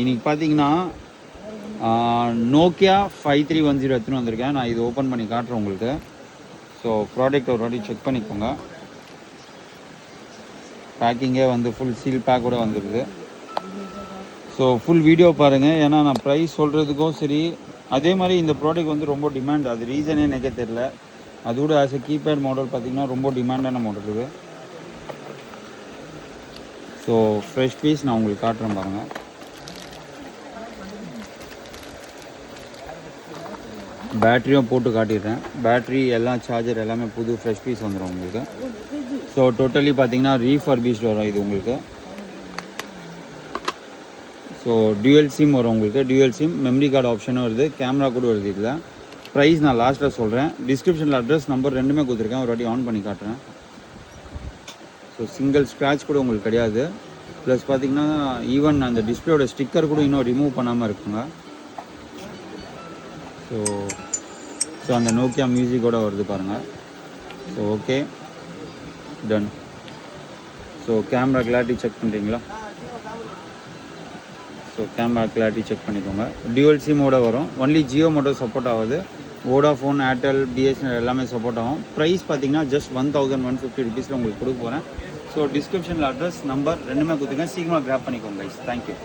இன்னைக்கு பார்த்தீங்கன்னா நோக்கியா 5310 எடுத்துன்னு வந்திருக்கேன். நான் இது ஓப்பன் பண்ணி காட்டுறேன் உங்களுக்கு. ஸோ ப்ராடக்ட் ஒரு வாட்டி செக் பண்ணிக்கோங்க. பேக்கிங்கே வந்து ஃபுல் சீல் பேக் கூட வந்துடுது. ஸோ ஃபுல் வீடியோ பாருங்கள். ஏன்னா நான் ப்ரைஸ் சொல்கிறதுக்கும் சரி, அதே மாதிரி இந்த ப்ராடக்ட் வந்து ரொம்ப டிமாண்ட். அது ரீசனே எனக்கே தெரில. அதோட ஆஸ் எ கீபேட் மாடல் பார்த்திங்கன்னா ரொம்ப டிமாண்டான மாடல் இது. ஸோ ஃப்ரெஷ் பீஸ் நான் உங்களுக்கு காட்டுறேன் பாருங்கள். பேட்டரியும் போட்டு காட்டிடுறேன். பேட்ரி எல்லாம் சார்ஜர் எல்லாமே புது ஃப்ரெஷ் பீஸ் வந்துடும் உங்களுக்கு. ஸோ டோட்டலி பார்த்தீங்கன்னா ரீஃபர்பிஷ்டு வரும் இது உங்களுக்கு. ஸோ டியூயல் சிம் வரும் உங்களுக்கு. டியூயல் சிம், மெமரி கார்டு ஆப்ஷனும் வருது, கேமரா கூட வருது இதில். ப்ரைஸ் நான் லாஸ்ட்டில் சொல்கிறேன். டிஸ்கிரிப்ஷனில் அட்ரஸ் நம்பர் ரெண்டுமே கொடுத்துருக்கேன். ஒரு வாட்டி ஆன் பண்ணி காட்டுறேன். ஸோ சிங்கிள் ஸ்க்ராட்ச் கூட உங்களுக்கு கிடையாது. ப்ளஸ் பார்த்தீங்கன்னா ஈவன் அந்த டிஸ்பிளேயோட ஸ்டிக்கர் கூட இன்னும் ரிமூவ் பண்ணாமல் இருக்குங்க. ஸோ அந்த நோக்கியா மியூசிக்கோட வருது பாருங்கள். So okay, done. So camera clarity check பண்ணுறீங்களா? ஸோ கேமரா கிளாரிட்டி செக் பண்ணிக்கோங்க. டியூவல் சிம்மோட வரும். ஒன்லி ஜியோ மட்டும் சப்போர்ட் ஆகுது. வோடாஃபோன், ஏர்டெல், பிஎஸ்என்எல் எல்லாமே சப்போர்ட் ஆகும். ப்ரைஸ் பார்த்தீங்கன்னா ஜஸ்ட் 1150 ருபீஸில் உங்களுக்கு கொடுக்க போகிறேன். ஸோ டிஸ்கிரிப்ஷனில் அட்ரஸ் நம்பர் ரெண்டுமே கொடுத்துருக்கேன். சீக்கிரமாக கிராப் பண்ணிக்கோங்க கைஸ். தேங்க்யூ.